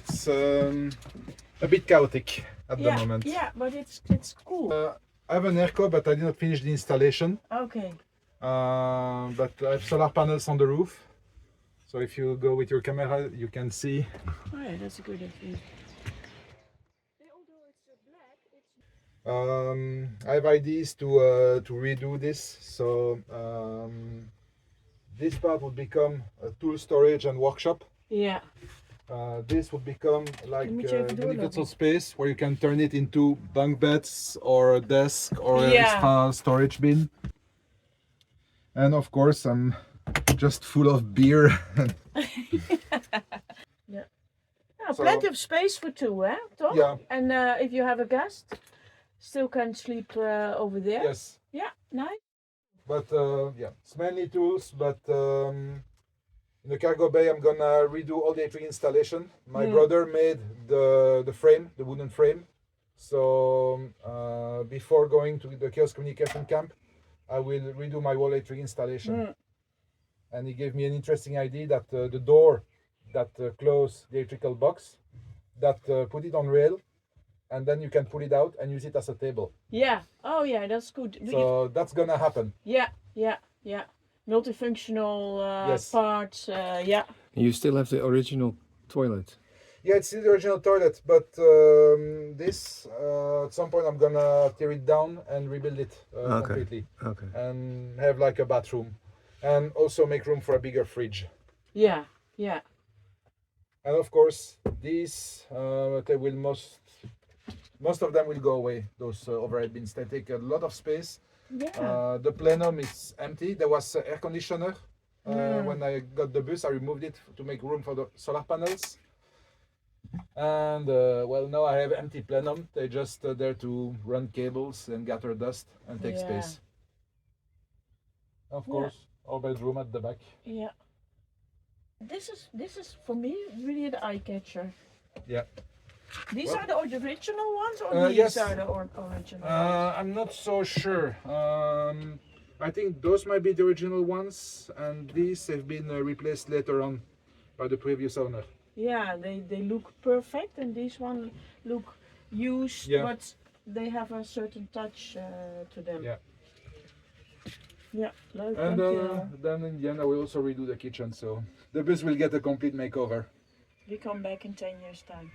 it's a bit chaotic at the moment. Yeah, but it's cool. I have an airco, but I did not finish the installation. Okay. But I have solar panels on the roof. So if you go with your camera, you can see. Oh yeah, that's a good idea. I have ideas to redo this. So this part would become a tool storage and workshop. Yeah. This would become like moet je even a doorlopen. universal space where you can turn it into bunk beds or a desk or an Yeah. extra storage bin. And of course, I'm just full of beer. Yeah, So- plenty of space for two, eh? Toch? Yeah. And if you have a guest, still can sleep over there. Yes, Yeah, nice. but yeah, it's mainly tools. But in the cargo bay, I'm gonna redo all the electric installation. My brother made the frame, the wooden frame. So before going to the Chaos Communication Camp, I will redo my wall electric installation. And he gave me an interesting idea that the door that close the electrical box, that put it on rail, and then you can pull it out and use it as a table. Yeah. Oh yeah, that's good. So that's gonna happen. Yeah. Multifunctional Yes. parts. Yeah. You still have the original toilet. Yeah, it's still the original toilet, but this at some point I'm gonna tear it down and rebuild it completely, Okay. and have like a bathroom, and also make room for a bigger fridge. Yeah. And of course, these they will most of them will go away. Those overhead bins, they take a lot of space. Yeah. The plenum is empty. There was air conditioner. When I got the bus, I removed it to make room for the solar panels. And well, now I have empty plenum. They're just there to run cables and gather dust and take Yeah. space. Of course, our bedroom at the back. Yeah. This is for me really the eye catcher. Yeah. These Well- are the original ones, or these yes. are the original ones? I'm not so sure. I think those might be the original ones, and these have been replaced later on by the previous owner. Yeah, they look perfect, and these one look used, Yeah. but they have a certain touch to them. Yeah. Yeah, leuk, And dankjewel. then in the end, I will also redo the kitchen, so the bus will get a complete makeover. We come back in 10 years time.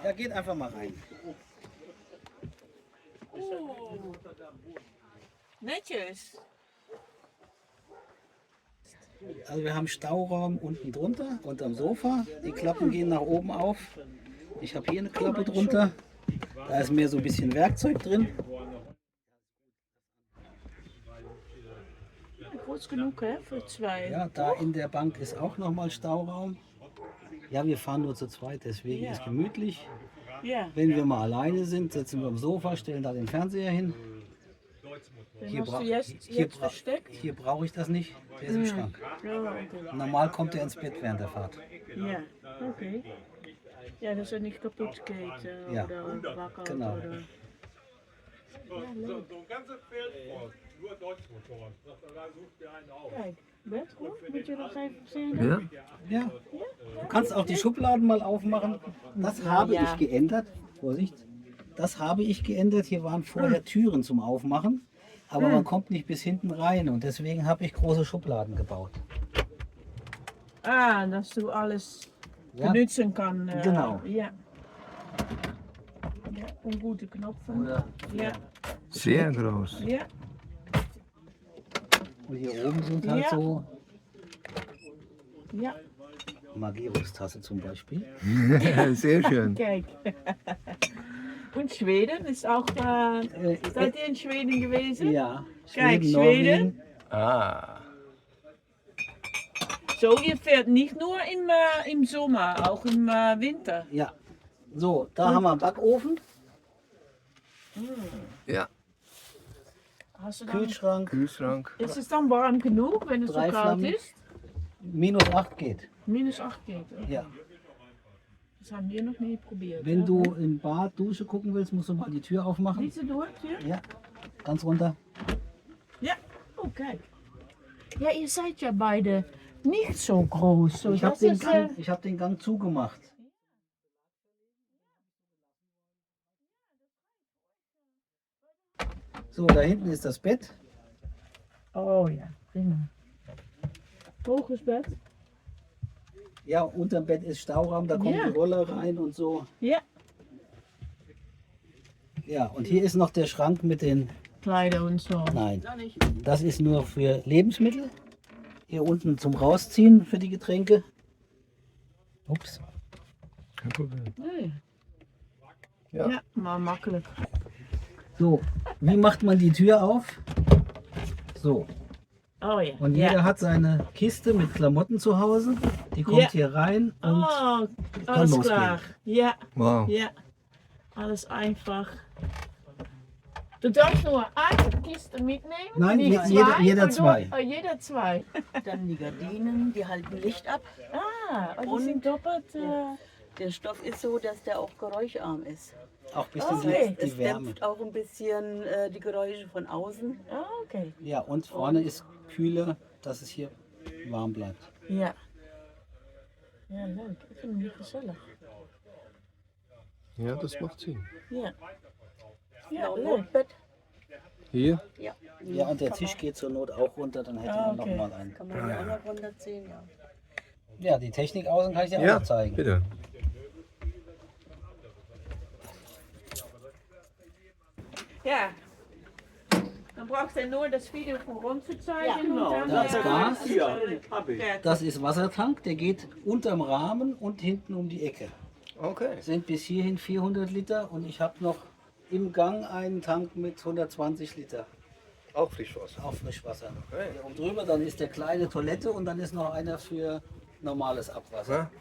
Ja, geht einfach mal rein. Netjes. Also wir haben Stauraum unten drunter, unterm Sofa. Die Klappen gehen nach oben auf. Ich habe hier eine Klappe drunter. Da ist mehr so ein bisschen Werkzeug drin. Groß genug, hè, für zwei. Ja, da in der Bank ist auch nochmal Stauraum. Ja, wir fahren nur zu zweit, deswegen Ja. ist gemütlich. Ja, Wenn wir mal alleine sind, sitzen wir am Sofa, stellen da den Fernseher hin. den Hier, hast bra du jetzt hier, bra versteckt. hier brauche ich das nicht, der ist im Schrank. Ja, okay. Normal kommt er ins Bett während der Fahrt. Ja, okay. Ja, dass er nicht kaputt geht Ja, oder wackelt. genau. Oder... So ein ganzes Feld voll, nur Deutschmotoren. Da sucht ihr einen auf. Kijk, Bert, hoor, moet je nog even zien? Ja? Ja. Du kannst auch die Schubladen mal aufmachen. Das habe Ja. ich geändert. Vorsicht. Das habe ich geändert. Hier waren vorher Türen zum Aufmachen. Aber man kommt nicht bis hinten rein. Und deswegen habe ich große Schubladen gebaut. Ah, dass du alles Ja. benutzen kann. Genau. Ja. Ja, und gute Knopfen. Oder Ja, Sehr groß. ja. und hier oben sind halt Ja. so Ja, Magirus-Tasse zum Beispiel. Sehr schön. kijk. Und Schweden ist auch. Seid ihr in Schweden gewesen? Ja, Kijk, Schweden, Schweden. Norwegen. Ah. So, ihr fährt nicht nur im Sommer, auch im Winter. Ja. So, da haben wir einen Backofen. Ja. Hast du dann, Kühlschrank, Kühlschrank. ist es dann warm genug, wenn es so 3 kalt Flammen. ist? -8 geht. -8 geht. Okay. Ja. Das haben wir noch nie probiert. Wenn ja. du im Bad Dusche gucken willst, musst du mal die Tür aufmachen. Diese durch hier? Ja, ganz runter. Ja. Oh, kijk. Ja, ihr seid ja beide nicht so groß. So, Ich habe das den, ist, hab den Gang zugemacht. So, da hinten ist das Bett. oh ja, prima. Hoges Bett. Ja, unterm Bett ist Stauraum, da kommt Ja. die Roller rein und so. Ja. Ja, und hier ist noch der Schrank mit den... Kleider und so. Nein, das ist nur für Lebensmittel. Hier unten zum Rausziehen für die Getränke. Ups. Kein Problem. Nee. Ja. Ja, maar makkelijk. So, wie macht man die Tür auf? So, Oh ja. und ja. jeder hat seine Kiste mit Klamotten zu Hause. Die kommt Ja. hier rein und Oh, alles losgehen. klaar. Ja, Wow. ja. Alles einfach. Du darfst nur eine Kiste mitnehmen? Nein, nicht jeder oder zwei. Oh, jeder zwei. Dann die Gardinen, die halten Licht ab. Ah, oh, die Und- sind doppelt. Der Stoff ist so, dass der auch geräuscharm ist. auch ein bisschen Okay. die Es Wärme. dämpft auch ein bisschen die Geräusche von außen. Ah, okay. Ja, und vorne ist kühler, dass es hier warm bleibt. Ja. Ja, leuk. Ik vind het gezellig. Ja, das macht Sinn. Ja. Ja, Ja, und leuk. Notbett. Hier? Ja. Ja, und der Tisch geht zur Not auch runter, dann hätte Ah, man okay. noch mal einen. Kann man hier auch noch runterziehen, ja. Ja, die Technik außen kann ich dir auch Ja, noch zeigen. bitte. Ja. Dan braucht er nur das Video von rond zu zeigen. Ja, und dann, Das Gas, fertig. das ist Wassertank, der geht unterm Rahmen und hinten um die Ecke. Okay. Sind bis hierhin 400 Liter und ich habe noch im Gang einen Tank mit 120 Liter. Auch Frischwasser. Auf Frischwasser. Okay. Hier oben drüber, dann ist der kleine Toilette und dann ist noch einer für normales Abwasser. Ja.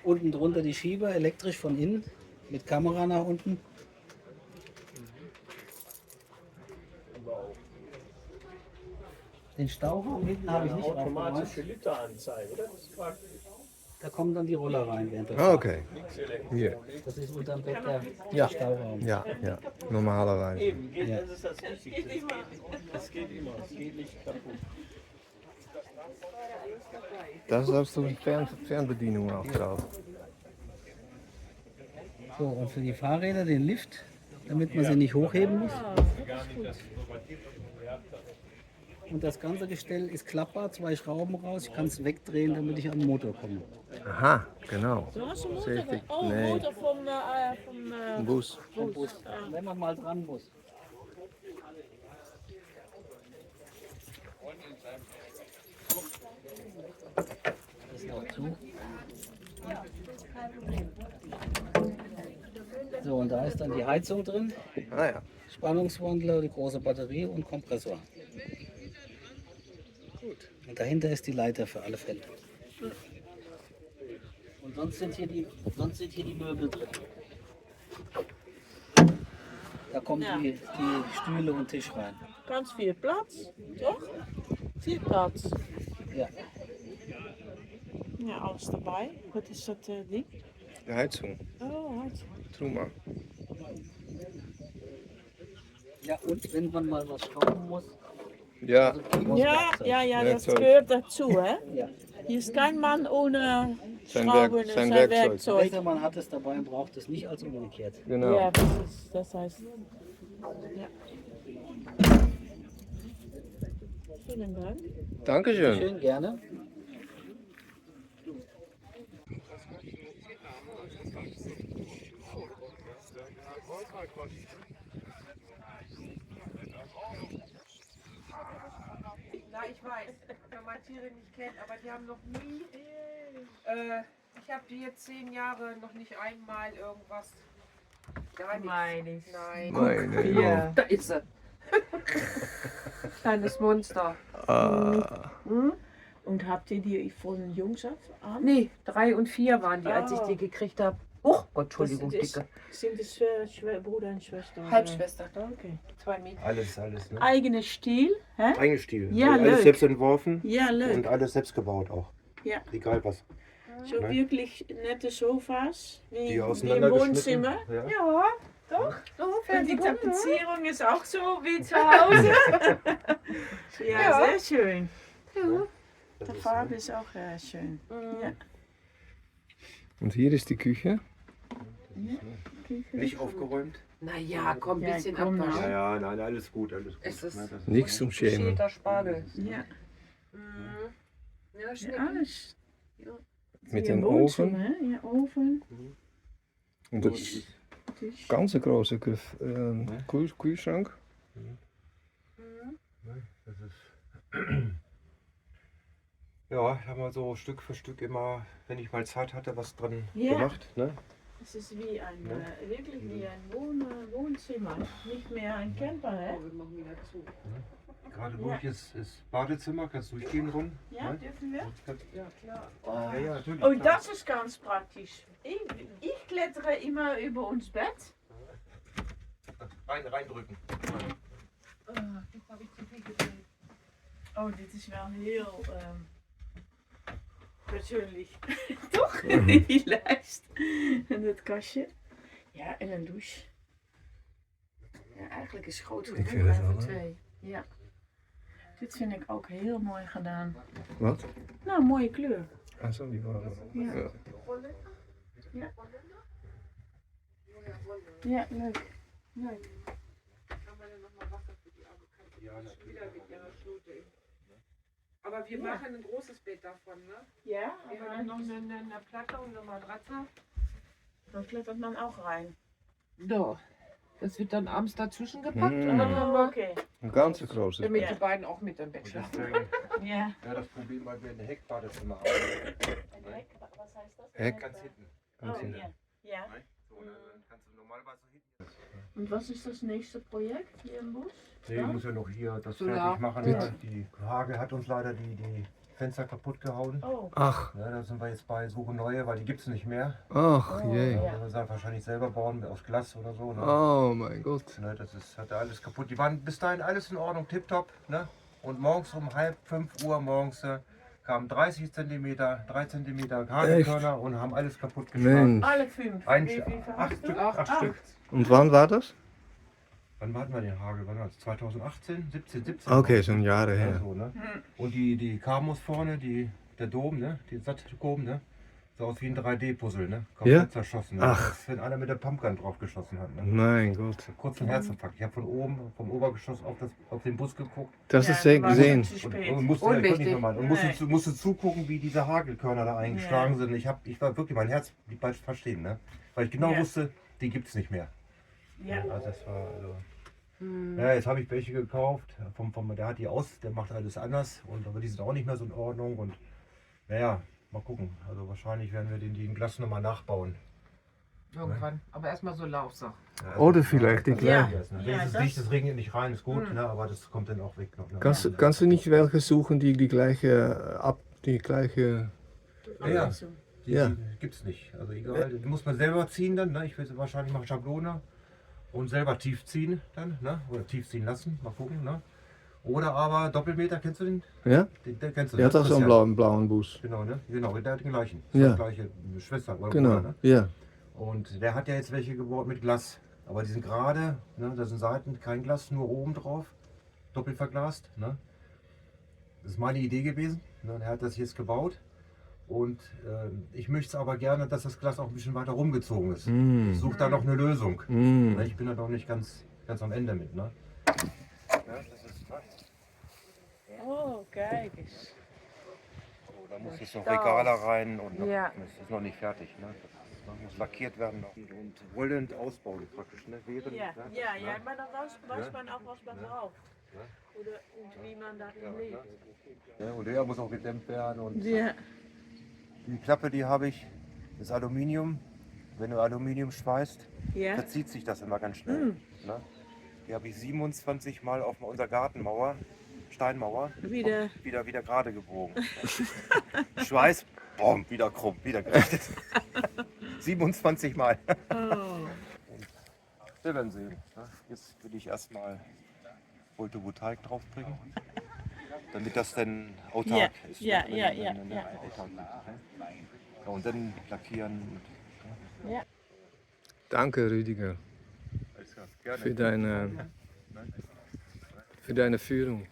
Unten drunter die Schieber, elektrisch von innen, mit Kamera nach unten. Den Stauraum hinten habe ich nicht aufgeräumt. Literanzeige, das ist praktisch. Da kommen dann die Roller rein während der Ah, Fahrt. okay. Hier. Das ist unterm Bett der Ja. Stauraum. Ja, ja. Normale Reise. Ja. Das ist das Wichtigste. Es geht immer, es geht nicht kaputt. Da hast du eine Fernbedienung auch drauf. So, und für die Fahrräder den Lift, damit man sie nicht hochheben muss. Und das ganze Gestell ist klappbar, 2 Schrauben raus. Ich kann es wegdrehen, damit ich an den Motor komme. Aha, genau. So hast du Sehr Motor. dick. Oh, Nee. Motor vom Ein Bus. Vom Bus. Wenn man mal dran muss. Ist noch zu. So, und da ist dann die Heizung drin, Ah ja. Spannungswandler, die große Batterie und Kompressor. Und dahinter ist die Leiter für alle Fälle. Und sonst sind hier die Möbel drin. Da kommen Ja. die Stühle und Tisch rein. Ganz viel Platz, toch? Viel Platz. Ja. Ja, alles dabei. Wat is dat ding? Die Heizung. Oh, hard. Truma. Ja, und wenn man mal was schrauben muss, Ja. Ja, Werkzeug. ja, ja, das Werkzeug. gehört dazu, hè? Ja. Hier ist kein Mann ohne Sein Schrauben Werk- und sein sein Werkzeug. Werkzeug. Besser man hat es dabei und braucht es nicht als umgekehrt. Genau. Ja, precies. Das heißt. Ja. Vielen Dank. Dankeschön. Schön, gerne. Na, ich weiß, wenn man Tiere nicht kennt, aber die haben noch nie. Ich habe die jetzt 10 Jahre noch nicht einmal irgendwas. Gar nichts. Meine ich. Nein. Meine Hier, da ist sie. Kleines Monster. Und habt ihr die von Jungs af an? Nee, 3 und 4 waren die, als ich Ah. die gekriegt habe. Oh Gott, Entschuldigung, Das ist- Dicke. Sind es Bruder und Schwester? oder? Halbschwester. Okay. 2 Meter. Alles, ne? Eigenes Stil, hä? Eigenes Stil. Ja, alles leuk. selbst entworfen Ja, und leuk. alles selbst gebaut auch. Ja. Egal was. So Ne? wirklich nette Sofas, wie, Die wie im auseinandergeschnitten. Wohnzimmer. Ja. Ja, doch. So, Und die Fernsehgucken. Tapezierung ist auch so wie zu Hause. Ja, Ja. sehr schön. Das Die ist, Farbe ist auch schön. Ja. Und hier ist die Küche. Küche. Nicht aufgeräumt. Naja, komm, Ja, bisschen komm abwaschen. Ja, nein, alles gut, alles gut. Es ist- Ne, das Nichts zum Schämen. Geschälter Spargel. Ja, Ja, ja, schmeckt. alles. Mit Wie im dem Wohnzimmer, Ofen. hè? Ja, Ofen. Und das ist Tisch. ganz een große Kühlschrank. Das ist ja, ich habe mal so Stück für Stück immer, wenn ich mal Zeit hatte, was dran Ja. gemacht. Ne? Es ist wie ein, wirklich wie ein Wohnzimmer. Nicht mehr ein Camper, hè? Oh, wir machen wieder zu. Gerade durch ist Badezimmer, kannst durchgehen rum. Ja, ne? dürfen wir? Ja, klar. Ja, ja, natürlich. Oh, klar. das ist ganz praktisch. Ich klettere immer über uns Bett. Reindrücken. Jetzt habe ich zu viel gedreht. Oh, dit is wel heel persoonlijk. Toch? Die lijst. En dat kastje. Ja, en een douche. Ja, eigenlijk is groot genoeg vind het hè, wel, voor hè? 2. Ja. Dit vind ik ook heel mooi gedaan. Wat? Nou, mooie kleur. Ah, zo, die waren. Ja. Ja. Ja, leuk. Leuk. Aber wir machen ein großes Bett davon, ne? Ja, Wir aber haben noch eine Platte und eine Matratze. dan klettert man auch rein. So. Das wird dann abends dazwischen gepackt und dann Mm. haben Oh, wir, okay. Een ganze große. damit Ja. die beiden auch mit im Bett schlafen. Ja. Ja, das Problem, weil wir ein Heckbadezimmer haben. Was heißt das? Heck. Ganz hinten. Oh, Ganz hinten. ja. Ja. So, dann kannst du normalerweise hinten. Und was ist das nächste Projekt hier im Bus? Nee, ich muss ja noch hier das Solar. fertig machen. Ja. Die Hagel hat uns leider die Fenster kaputt gehauen. Oh, Ach. Ja, da sind wir jetzt bei Suche neue, weil die gibt es nicht mehr. Ach Oh, jee. ja. Ja. Wir müssen wahrscheinlich selber bauen, aus Glas oder so. Ne? Oh mein Gott. Ne, das ist, hatte alles kaputt. Die waren bis dahin alles in Ordnung, tipptopp. Ne? Und morgens um 4:30 morgens kamen 30 cm, 3 cm Hagelkörner und haben alles kaputt geschlagen. Mensch. alle 5. Ein, Wie viel 8 hast Stück, du? 8 Stück. Und wann war das? Wann hatten wir den Hagel? Wann war das? 2018? 17? Okay, schon Jahre Ja, her. so, ne? Und die Kamos vorne, der Dom, ne? Die Sattdom, ne? So aus wie ein 3D-Puzzle, ne? Komplett Ja? zerschossen. Ne? Ach. Als wenn einer mit der Pumpgun drauf geschossen hat. Ne? Mein Gott. Kurzen Herzinfarkt. Ich habe von oben, vom Obergeschoss auf den Bus geguckt. Das Ja, ist sehr war gesehen. Zu Und, spät. und musste, Unwichtig. konnte nicht nochmal. Und Nee. musste zugucken, wie diese Hagelkörner da eingeschlagen sind. Ich war wirklich, mein Herz blieb bald verstehen, ne? Weil ich genau Ja. wusste, die gibt es nicht mehr. Ja. Also das war, also. Ja, jetzt habe ich welche gekauft. Der hat die aus, der macht alles anders. Aber die sind auch nicht mehr so in Ordnung. Und naja, mal gucken. Also wahrscheinlich werden wir die in Glas nochmal nachbauen. Irgendwann. Aber erstmal so Laufsachen. Ja, Oder vielleicht die Ja. gleiche. Wenn Ja, es das- nicht, das regnet nicht rein, ist gut, ne, aber das kommt dann auch weg. Noch, ne? Kannst du nicht welche suchen, die die gleiche. Ja. Also, Die, Ja. die gibt's nicht. Also egal, die muss man selber ziehen dann. Ne? Ich will wahrscheinlich mal Schablone und selber tief ziehen dann, ne? Oder tief ziehen lassen, mal gucken. Ne? Oder aber Doppelmeter, kennst du den? Ja? Den kennst du, Der hat auch so einen Christian. blauen Bus. Genau, ne? Genau, der hat den gleichen. Ja. Das gleiche Schwester oder Genau. Bruder, ne? Ja. Und der hat ja jetzt welche gebaut mit Glas. Aber die sind gerade, ne? Da sind Seiten, kein Glas, nur oben drauf. Doppelt verglast. Ne? Das ist meine Idee gewesen. Ne? Er hat das jetzt gebaut. Und ich möchte es aber gerne, dass das Glas auch ein bisschen weiter rumgezogen ist. Mm. Ich suche da noch eine Lösung. Mm. Ne? Ich bin da noch nicht ganz am Ende mit. Ne? Ja, das ist, oh, kijk eens. da muss jetzt noch Regale rein und noch, Ja. das ist noch nicht fertig. Ne? Das muss lackiert werden noch. Und rollend ausbauen praktisch. Ne? Während, Ja, ne? Das, ja, ne? ja, maar dan was Ja. man auch was man braucht. Oder, und wie man darin lebt. Ja, und der muss auch gedämmt werden. Und Ja. die Klappe, die habe ich, ist Aluminium. Wenn du Aluminium schweißt, Ja. verzieht sich das immer ganz schnell. Ne? Die habe ich 27 Mal auf unserer Gartenmauer, Steinmauer, Wieder. wieder gerade gebogen. Schweiß, boom, wieder krumm, wieder gerichtet. 27 Mal. Oh. Wir werden sehen. Ne? Jetzt will ich erstmal Photovoltaik draufbringen, damit das dann autark Ja, ist. ja, wenn- ja, wenn- ja, wenn- ja. autark wird, ne? Ja, und dann lackieren. Danke, Rüdiger, Alles klar. Gerne. für deine Führung.